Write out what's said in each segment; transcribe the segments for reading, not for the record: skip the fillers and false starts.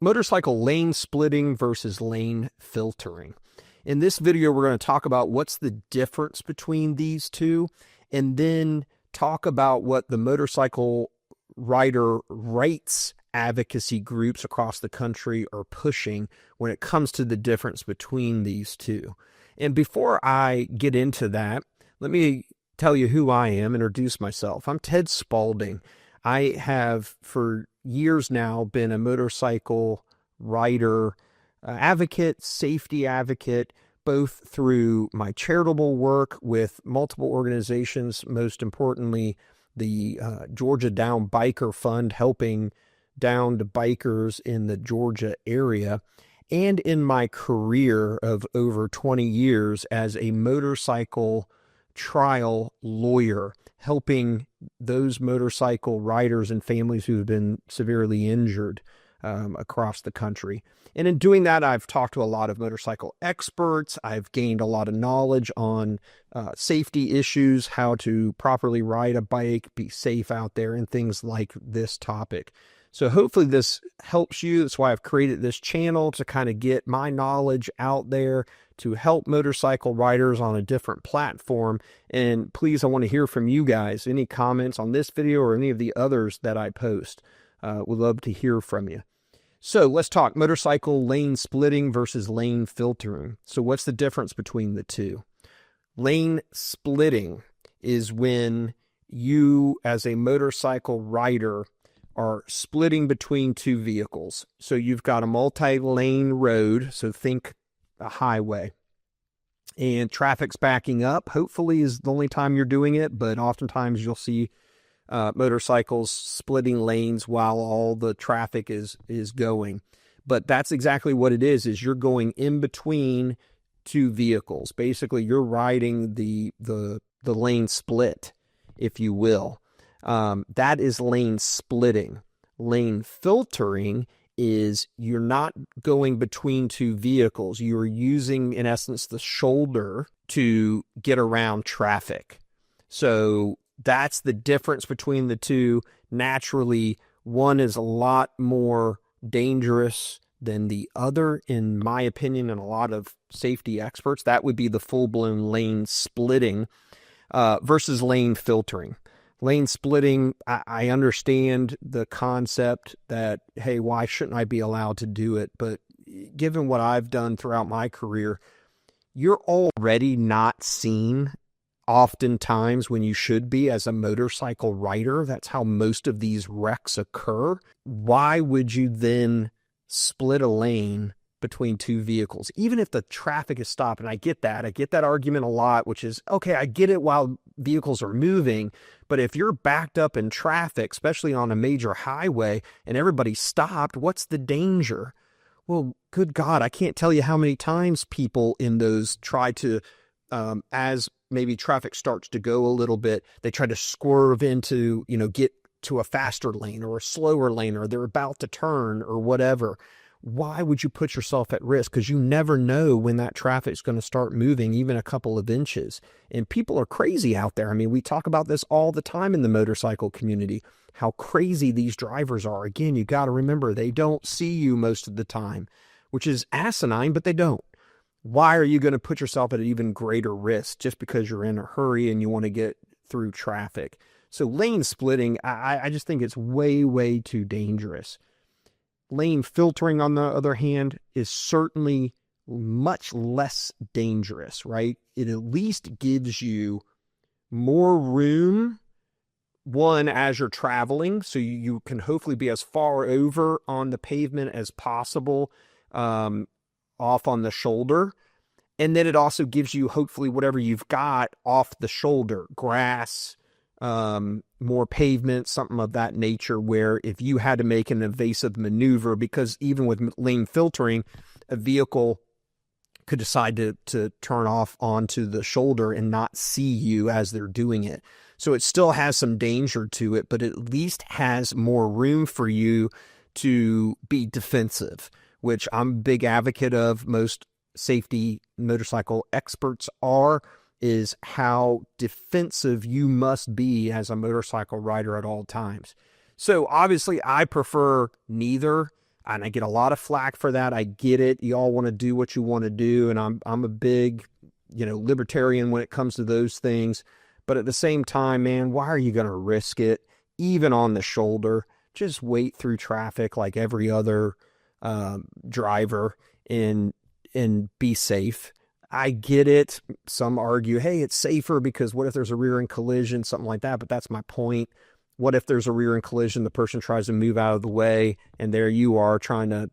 Motorcycle lane splitting versus lane filtering. In this video, we're going to talk about what's the difference between these two, and then talk about what the motorcycle rider rights advocacy groups across the country are pushing when it comes to the difference between these two. And before I get into that, let me tell you who I am, introduce myself. I'm Ted Spalding. I have for years now been a motorcycle rider advocate, safety advocate, both through my charitable work with multiple organizations, most importantly, the Georgia Down Biker Fund, helping downed bikers in the Georgia area, and in my career of over 20 years as a motorcycle trial lawyer, helping those motorcycle riders and families who have been severely injured across the country. And in doing that, I've talked to a lot of motorcycle experts. I've gained a lot of knowledge on safety issues, how to properly ride a bike, be safe out there, and things like this topic. So hopefully this helps you. That's why I've created this channel, to kind of get my knowledge out there, to help motorcycle riders on a different platform. And please, I want to hear from you guys. Any comments on this video or any of the others that I post? Would love to hear from you. So let's talk motorcycle lane splitting versus lane filtering. So what's the difference between the two? Lane splitting is when you, as a motorcycle rider, are splitting between two vehicles. So you've got a multi-lane road, so think a highway, and traffic's backing up. Hopefully is the only time you're doing it, but oftentimes you'll see motorcycles splitting lanes while all the traffic is going. But that's exactly what it is you're going in between two vehicles. Basically, you're riding the lane split, if you will. That is lane splitting. Lane filtering is you're not going between two vehicles. You're using, in essence, the shoulder to get around traffic. So that's the difference between the two. Naturally, one is a lot more dangerous than the other, in my opinion, and a lot of safety experts. That would be the full-blown lane splitting versus lane filtering. Lane splitting, I understand the concept that, hey, why shouldn't I be allowed to do it? But given what I've done throughout my career, you're already not seen oftentimes when you should be as a motorcycle rider. That's how most of these wrecks occur. Why would you then split a lane between two vehicles, even if the traffic is stopped? And I get that argument a lot, which is, okay, I get it while vehicles are moving, but if you're backed up in traffic, especially on a major highway, and everybody's stopped, what's the danger? Well, good God, I can't tell you how many times people in those try to, as maybe traffic starts to go a little bit, they try to swerve into, get to a faster lane or a slower lane, or they're about to turn or whatever. Why would you put yourself at risk? Because you never know when that traffic is going to start moving, even a couple of inches. And people are crazy out there. I mean, we talk about this all the time in the motorcycle community, how crazy these drivers are. Again, you got to remember, they don't see you most of the time, which is asinine, but they don't. Why are you going to put yourself at an even greater risk just because you're in a hurry and you want to get through traffic? So lane splitting, I just think it's way, way too dangerous. Lane filtering, on the other hand, is certainly much less dangerous, right? It at least gives you more room, one, as you're traveling, so you can hopefully be as far over on the pavement as possible, off on the shoulder. And then it also gives you, hopefully, whatever you've got off the shoulder, grass, more pavement, something of that nature, where if you had to make an evasive maneuver, because even with lane filtering, a vehicle could decide to turn off onto the shoulder and not see you as they're doing it. So it still has some danger to it, but at least has more room for you to be defensive, which I'm a big advocate of. Most safety motorcycle experts is how defensive you must be as a motorcycle rider at all times. So obviously I prefer neither. And I get a lot of flack for that. I get it. You all want to do what you want to do. And I'm a big, libertarian when it comes to those things. But at the same time, man, why are you going to risk it? Even on the shoulder, just wait through traffic like every other driver and be safe. I get it. Some argue, hey, it's safer because what if there's a rear end collision, something like that. But that's my point. What if there's a rear end collision, the person tries to move out of the way, and there you are trying to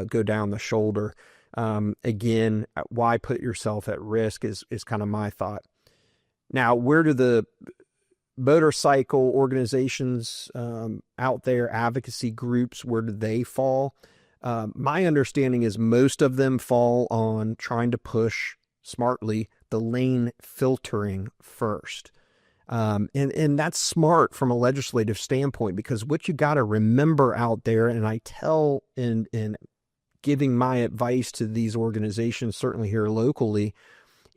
go down the shoulder. Again, why put yourself at risk is kind of my thought. Now, where do the motorcycle organizations out there, advocacy groups, where do they fall? My understanding is most of them fall on trying to push smartly the lane filtering first. And that's smart from a legislative standpoint, because what you got to remember out there, and I tell in giving my advice to these organizations, certainly here locally,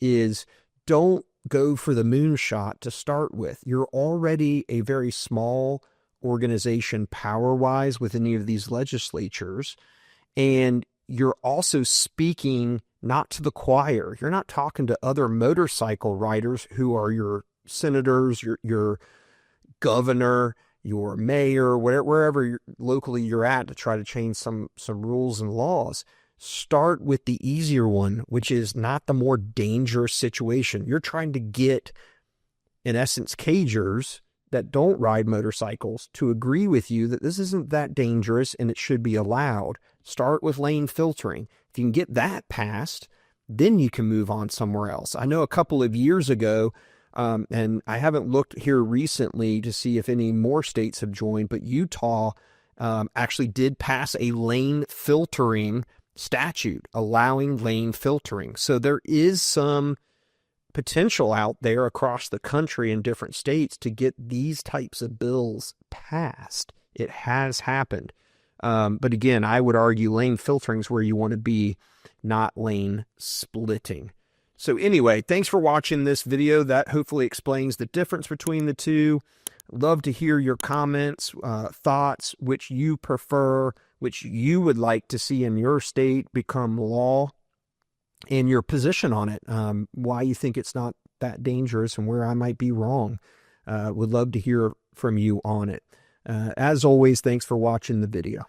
is don't go for the moonshot to start with. You're already a very small organization power-wise with any of these legislatures, and you're also speaking not to the choir. You're not talking to other motorcycle riders who are your senators, your governor, your mayor, wherever locally you're at, to try to change some rules and laws. Start with the easier one, which is not the more dangerous situation. You're trying to get, in essence, cagers that don't ride motorcycles to agree with you that this isn't that dangerous and it should be allowed. Start with lane filtering. If you can get that passed, then you can move on somewhere else. I know a couple of years ago, and I haven't looked here recently to see if any more states have joined, but Utah actually did pass a lane filtering statute allowing lane filtering. So there is some potential out there across the country in different states to get these types of bills passed. It has happened. But again, I would argue lane filtering is where you want to be, not lane splitting. So anyway, thanks for watching this video. That hopefully explains the difference between the two. Love to hear your comments, thoughts, which you prefer, which you would like to see in your state become law, and your position on it, why you think it's not that dangerous and where I might be wrong. Would love to hear from you on it. As always, thanks for watching the video.